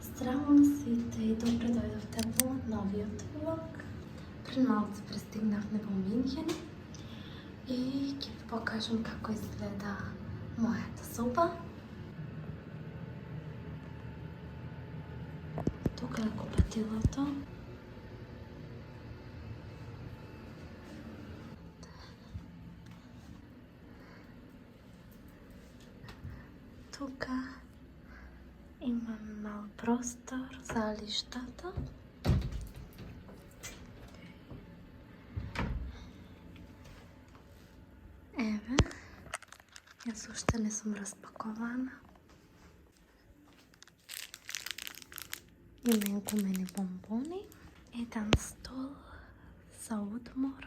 Здраво сите и добре дојдовте во новиот влог. Пред малку пристигнавме во Минхен и ќе ви покажам како изгледа мојата соба. Тука е купатилото. Тука имам мал простор за лиштата. Еве, јас уште не сум распакована. Има гумени бомбони, еден стол за одмор,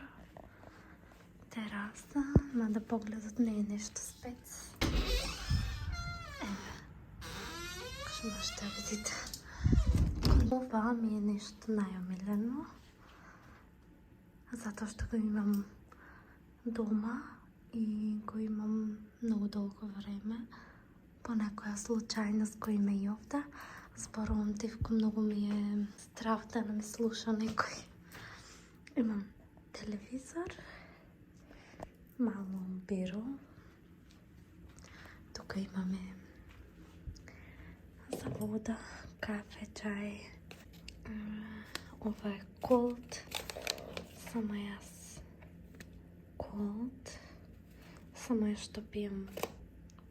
тераса, мада погледот не е нешто спец. Што можете да видите. Ова ми е нешто најомилено, затоа што го имам дома и го имам многу долго време. По некоја случајност го има и овде. Зборувам тивко, многу ми е страв да не ме слуша некој. Имам телевизор, мало биро. Тука имаме за вода, кафе, чај. Ова е колд, само јас колд. Само ја што пијам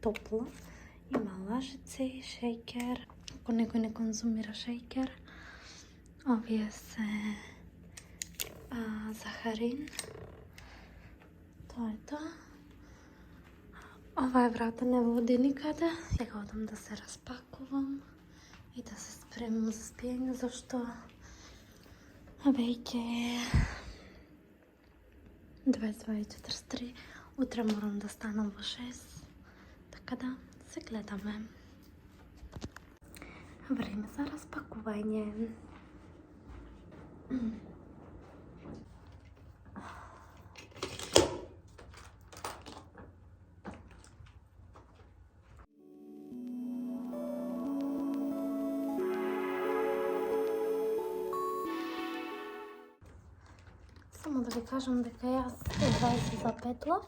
топло. Има лажици, шејкер. Ако некој не конзумира шејкер, овие се захарин. Тоа е тоа. Ова е врата, не води никаде. Сега одам да се распакувам и да се спремам за спиење, зашто веќе е 22:43. Утре морам да станам во 6. Така да се гледаме. Време за распакување. Само да ви кажам дека јас едва се запетла.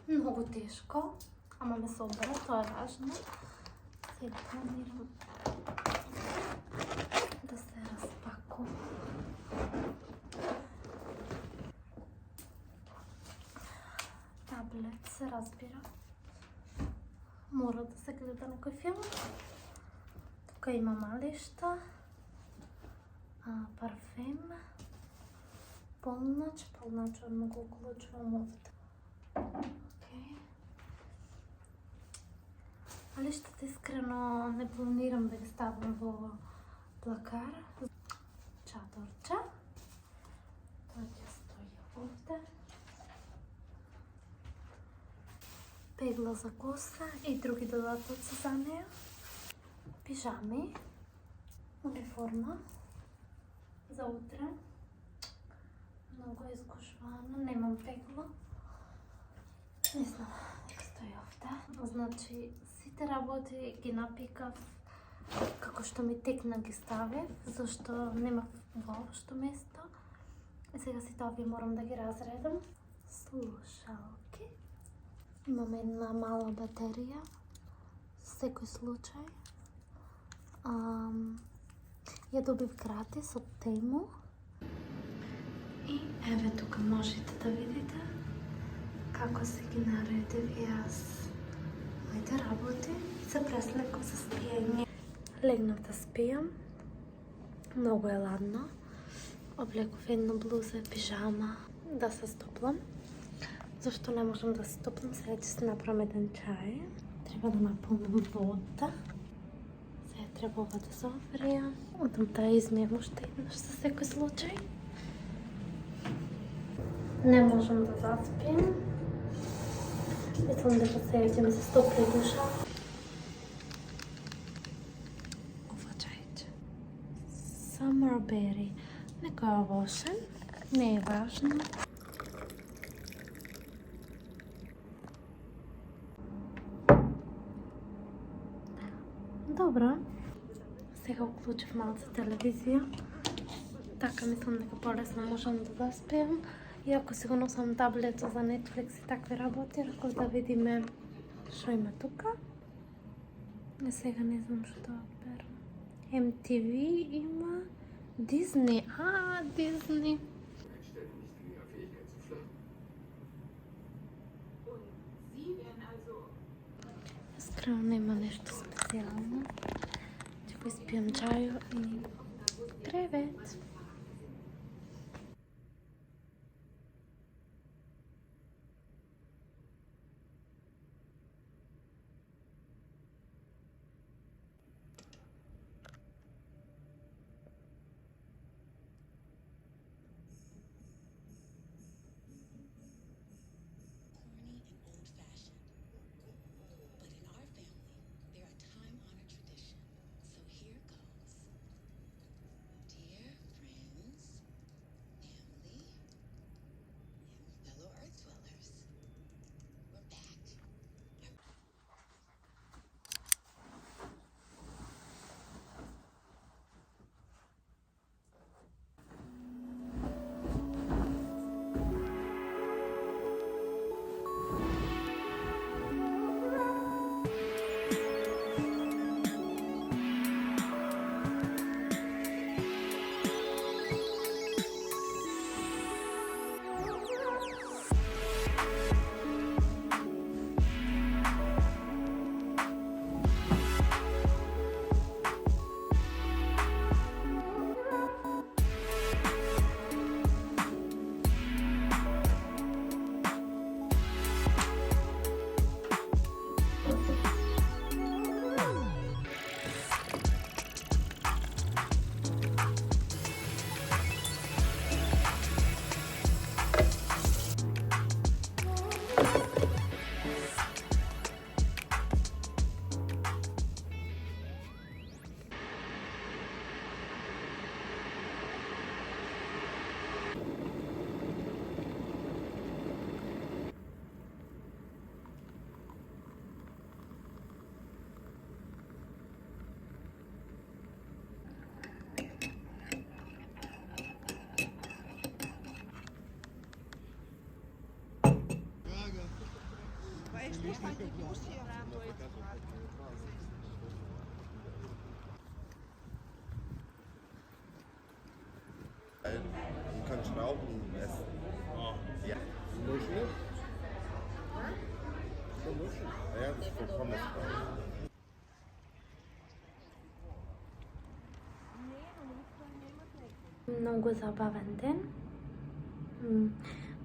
Многу тешко, ама ме собра, тоа е важно. Сега планирам да се распакувам. Таблет се разбира. Мора да се гледа некој филм. Тука има малишта, парфем, полноќ одма го уклучувам овде. Малиштата искрено не планирам да ги ставам во плакар. Чадорче. Тоа ќе стои овде. Пегла за коса и други додатоци за неја. Пижами. Униформа за утре. Многу е изгушвано, немам пегло. Не знам, нека стои овде. Значи, сите работи ги напикав како што ми текна ги ставив, зашто немав воопшто место. И сега сите овие морам да ги разредам. Слушалки. Имам една мала батерија, за секој случај. Ја добив гратис од Тему. И еве тука можете да видите како се ги наредив јас моите работи и се преслегов за спиење. Легнав да спијам. Многу е ладно. Облеков една блуза и пижама да се стоплам. Зашто не можам да се стоплам, сега ќе се направам еден чај. Треба да наполнам вода. Сега треба ова да се оврија. Одам да измијам уште еднаш за секој случај. Не можам да заспијам. Мислам дека сега ќе ми се стопли душа. Ова чајче. Summerberry. Некој овошен. Не е важно. Добро. Сега уклучив малце телевизија. Така мислам дека полесно можам да заспеам. Иако си го носам таблет за Netflix и такви работи, реков да видиме што има тука. Сега не знам што да одберам. MTV има, Disney. Disney. Искрено нема нешто специјално. Ќе го испијам чајо и привет! Du kannst Schnauben essen. Ja. Muschel? Schon Muschel? Ja, das ist für Pommes drauf. Многу забавен ден.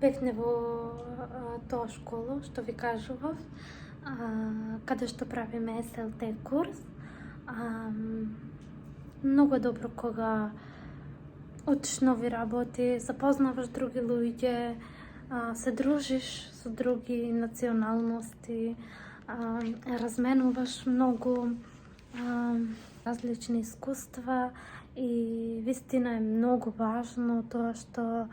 Бевме во тоа школа, што ви кажував, каде што правиме SLT курс. Многу е добро кога учиш нови работи, запознаваш други луѓе, се дружиш со други националности, разменуваш многу различни искуства и вистина е многу важно тоа што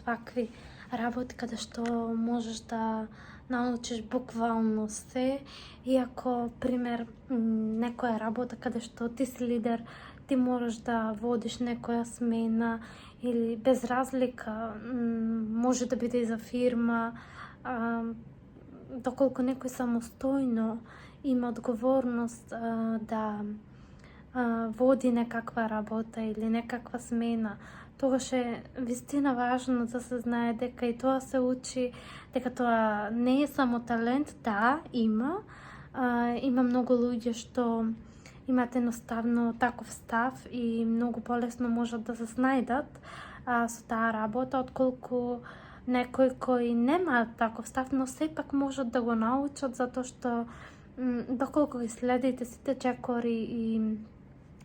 такви работи каде што можеш да научиш буквално се, иако пример некоја работа каде што ти си лидер, ти можеш да водиш некоја смена или без разлика, може да биде и за фирма, доколку некој самостојно има одговорност да води некаква работа или некаква смена, тогаш е вистина важно да се знае дека и тоа се учи, дека тоа не е само талент, да, има многу луѓе што имат едноставно таков став и многу полесно можат да се снајдат со таа работа, отколку некој кој нема таков став, но сепак можат да го научат, затоа што доколку ги следите сите чекори и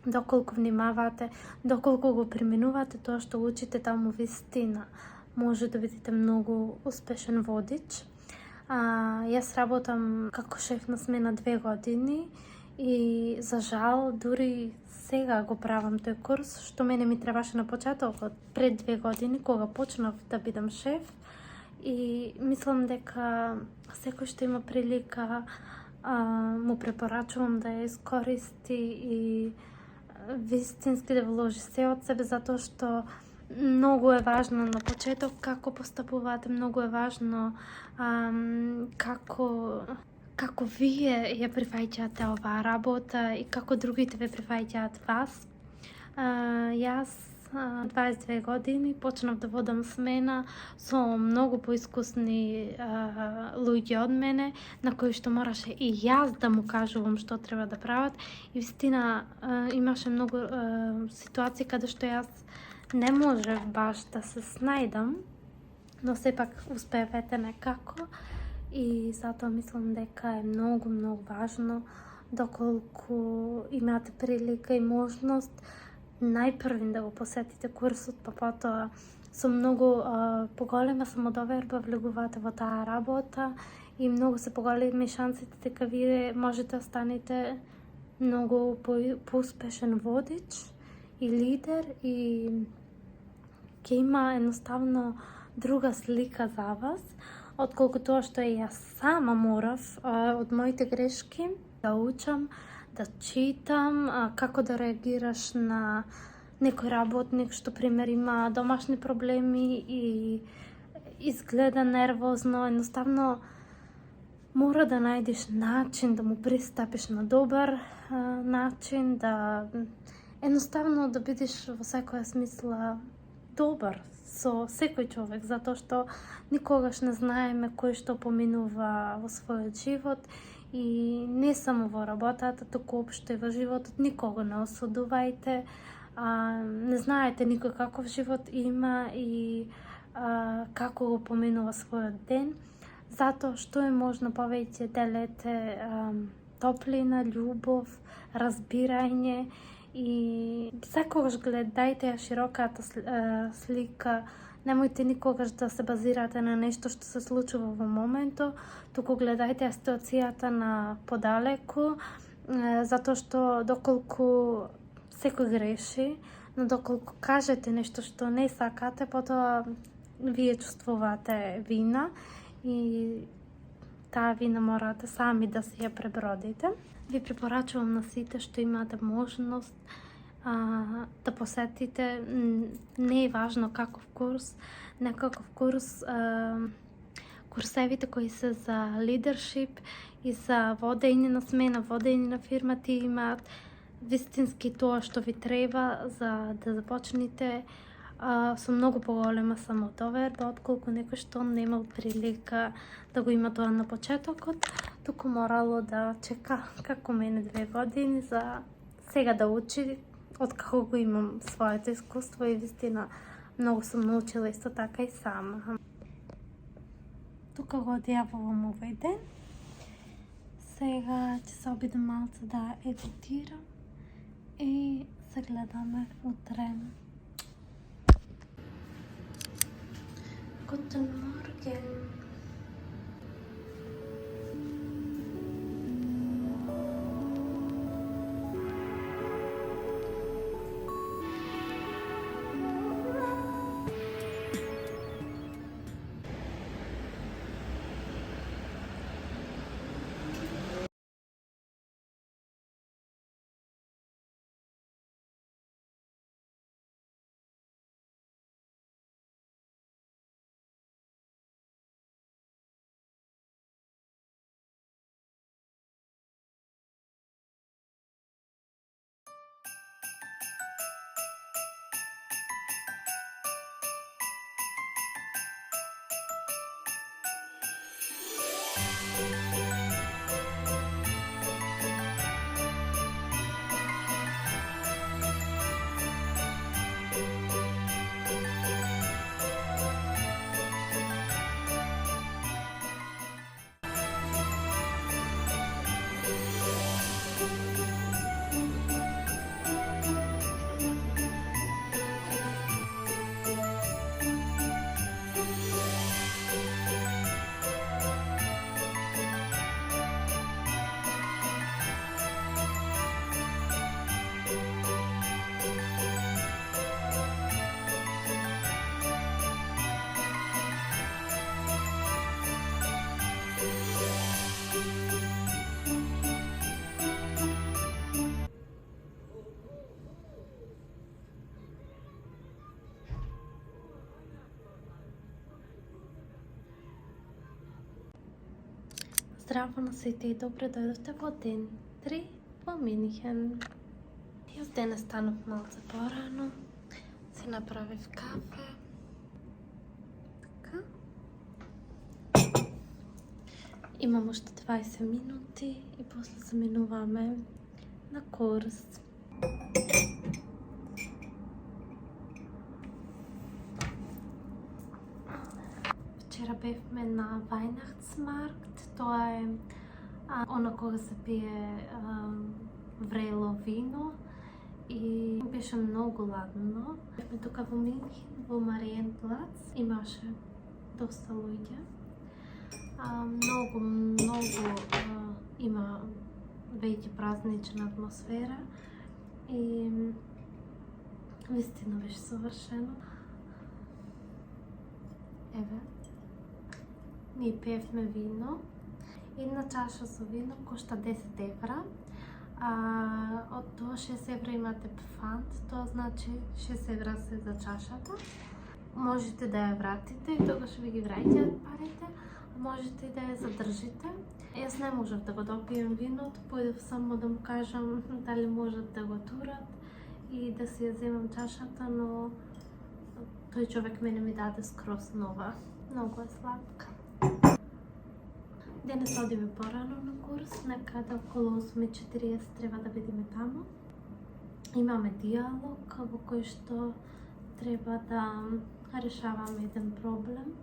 доколку внимавате, доколку го применувате тоа што учите таму, вистина може да бидете многу успешен водич. Јас работам како шеф на смена 2 години и за жал дури сега го правам тој курс, што мене ми требаше на почетокот, пред 2 години кога почнав да бидам шеф, и мислам дека секој што има прилика му препорачувам да ја искористи и вистински да вложи се од себе, затоа што многу е важно на почеток како постапувате, многу е важно како вие ја прифаќате оваа работа и како другите ве прифаќаат вас. Јас 22 години почнав да водам смена со многу поискусни луѓе од мене, на кои што мораше и јас да му кажувам што треба да прават. И вистина имаше многу ситуации каде што јас не можев баш да се снајдам, но сепак успеевте некако. И затоа мислам дека е многу важно, доколку имате прилика и можност, најпрвин да го посетите курсот, па потоа со многу поголема самодоверба влегувате во таа работа и многу се поголеми шансите дека вие можете да станете многу поуспешен водич и лидер и ќе има едноставно друга слика за вас, отколку тоа што јас сама морав од моите грешки да учам, да читам како да реагираш на некој работник што пример има домашни проблеми и изгледа нервозно. Едноставно мора да најдеш начин да му пристапиш на добар начин, да едноставно да бидеш во секоја смисла добар со секој човек, затоа што никогаш не знаеме кој што поминува во својот живот и не само во работата, туку општо и во животот. Никого не осудувајте, не знаете никој каков живот има и како го поминува својот ден. Затоа што е можно повеќе делете топлина, љубов, разбирање и секогаш гледајте ја широката слика. Немојте никогаш да се базирате на нешто што се случува во моментот, туку гледајте ја ситуацијата на подалеку, затоа што доколку секој греши, но доколку кажете нешто што не сакате, потоа вие чувствувате вина и таа вина морате сами да си ја пребродите. Ви препорачувам на сите што имате можност да посетите, не е важно каков курс, некаков курс, курсевите кои се за лидершип и за водење на смена, водење на фирма, ти имаат вистински тоа што ви треба за да започнете со многу поголема самодоверба, отколку некој што немал прилика да го има тоа на почетокот, туку морало да чека како мене 2 години за сега да учи, откако го имам своето искуство и вистина многу сум научила исто така и сама. Тука го одјавувам овој ден. Сега ќе се обидам малце да едитирам и се гледаме утре. Guten Morgen. Здраво на сите и добре дојдовте во ден 3 во Минхен. Јас денес станав малце порано, си направив кафе. Така. Имам уште 20 минути и после заминуваме на курс. Вчера бевме на Weihnachtsmarkt, тоа е она кога се пие врело вино и беше многу ладно. Бевме тука во Минхен, во Мариенплац, имаше доста луѓе. Многу има веќе празнична атмосфера и вистина беше совршено. Еве, ние пиевме вино. Една чаша со вино кошта 10 евра. Од тоа 6 евра имате пфант, тоа значи 6 евра се за чашата. Можете да ја вратите и тогаш ви ги враќаат парите, а можете и да ја задржите. Јас не можев да го допием виното, појдев само да му кажам дали можат да го турат и да си ја земам чашата, но тој човек мене ми даде скроз нова. Многу е сладка. Денес одиме порано на курс, некаде околу 8:40 треба да бидеме таму. Имаме диалог во кој што треба да решаваме еден проблем.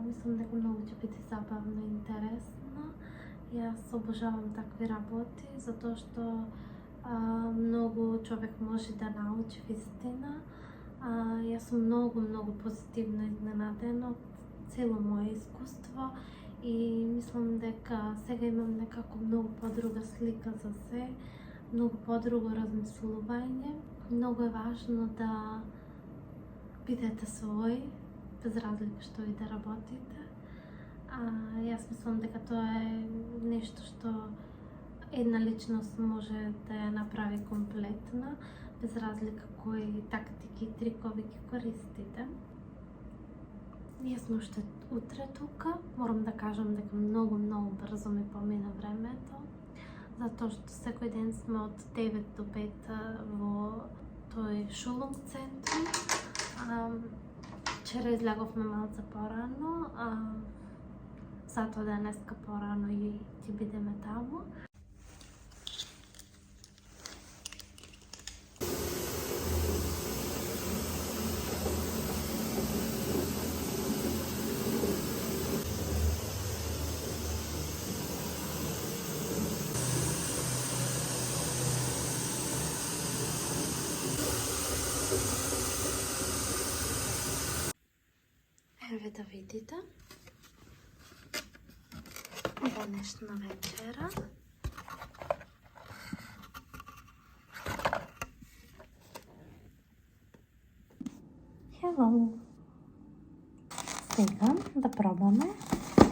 Мислам дека многу ќе биде забавно и интересно. Јас обожавам такви работи, затоа што многу човек може да научи вистина. Јас сум многу позитивно изненадена од цело моје искуство и мислам дека сега имам некако многу подруга слика за се, многу подруго размислување. Многу е важно да бидете свој, без разлика што и да работите. Јас мислам дека тоа е нешто што една личност може да ја направи комплетна, без разлика кои тактики и трикови ги користите. Ние сме уште утре тука. Морам да кажам дека многу брзо ми помина времето, затоа што секој ден сме од 9 до 5 во тој шулунг центрум. Вчера излеговме малце порано, затоа денеска порано и ќе бидеме таму. Еве да видите. Денешна вечера. Hello. Сега да пробаме.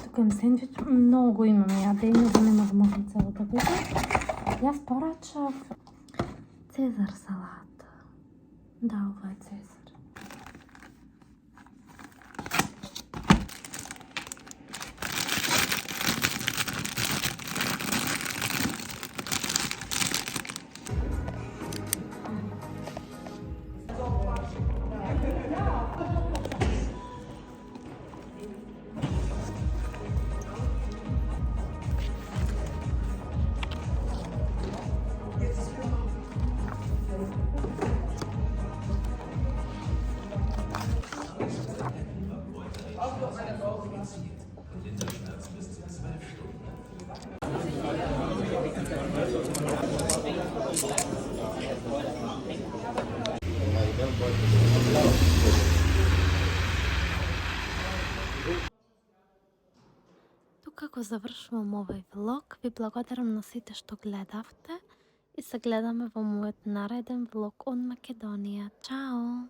Тука имам сендвич. Многу имам јадење, за нема да можам цело да видам. Јас порачав Цезар салата. Да, ова е Цезар. Тука го завршувам овој влог. Ви благодарам на сите што гледавте и се гледаме во мојот нареден влог од Македонија. Чао!